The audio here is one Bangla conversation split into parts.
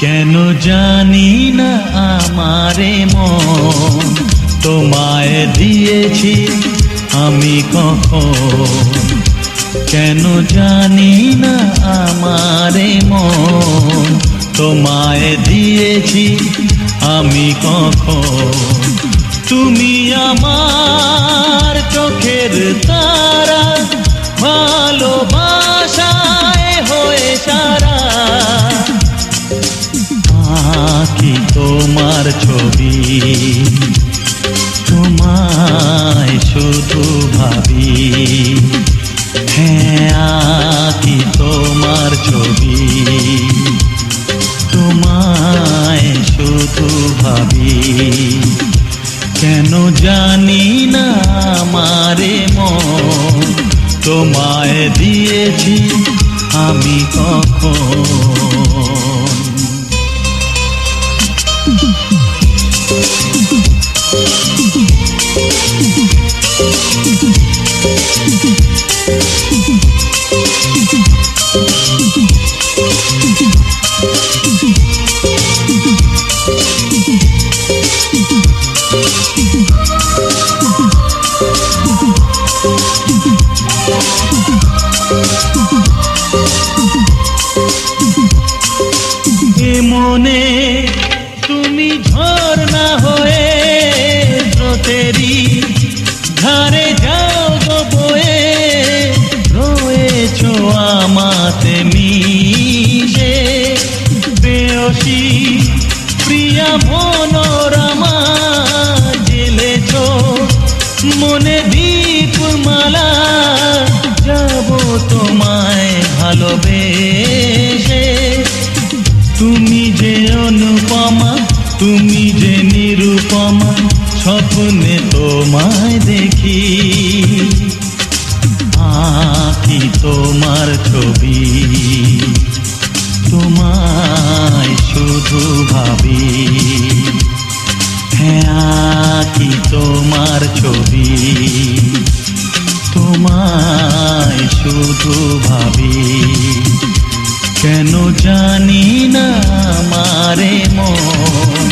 কেন জানি না আমারে মন তোমায় দিয়েছি আমি কখন, কেন জানি না আমারে মন তোমায় দিয়েছি আমি কখন। তুমি আমার চোখের তারা, ভালোবাসায় হয়ে সারা, আঁকি তোমার ছবি, তোমায় শুধু ভাবি। হ্যাঁ, আঁকি তোমার ছবি, তোমায় শুধু ভাবি। কেন জানি না আমারে মন তোমায় দিয়েছি আমি কখন। মনে তুমি ঝর্ণা হয়ে স্রোতেরই ধারে যাও গো বয়ে, রয়েছো আমাতে মিশে প্রেয়সী প্রিয়া মনোরমা। জেলেছো মনে দীপমালা, যাব তোমায় ভালোবেসে। তুমি যে অনুপমা, তুমি যে নিরুপমা, স্বপ্নে তোমায় দেখি। আঁকি তোমার ছবি, তোমায় শুধু ভাবি। হ্যাঁ, আঁকি তোমার ছবি, তোমায় শুধু ভাবি। কেন জানি না আমারে মন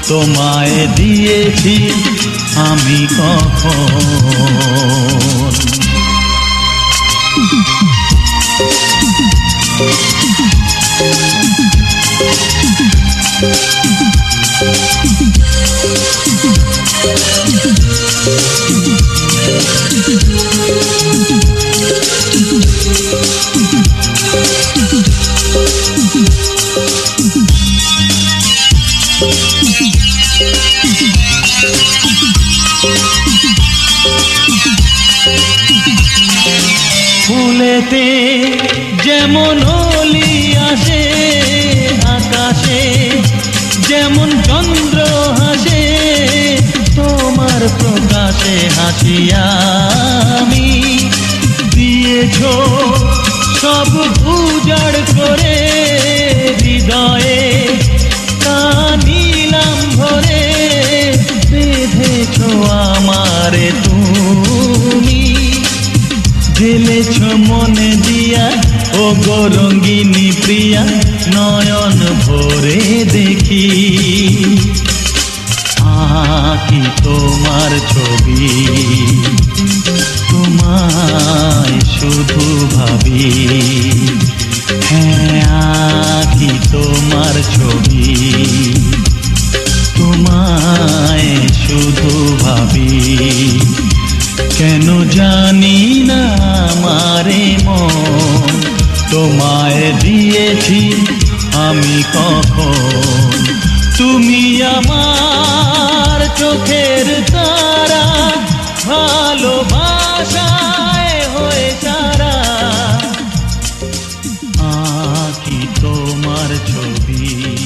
তোমায় দিয়েছি আমি কখন। ফুলেতে যেমন অলি আসে, আকাশে যেমন চন্দ্র হাসে, তোমার প্রকাশে হাসি আমি। দিয়েছো সব উজাড় করে, হৃদয়ে তা নিলাম ভরে। বেঁধেছো আমারে তুমি, ঢেলেছ মনে দিয়া ও গো রঙ্গিনী প্রিয়া। নয়ন ভরে দেখি, আঁকি তোমার ছবি, তোমায় শুধু ভাবি। হ্যাঁ, আঁকি তোমার ছবি, তোমায় শুধু ভাবি। কেন জানি না আমারে মন তোমায় দিয়েছি আমি কখন। তুমি আমার চোখের তারা, ভালো তোমার ছবি।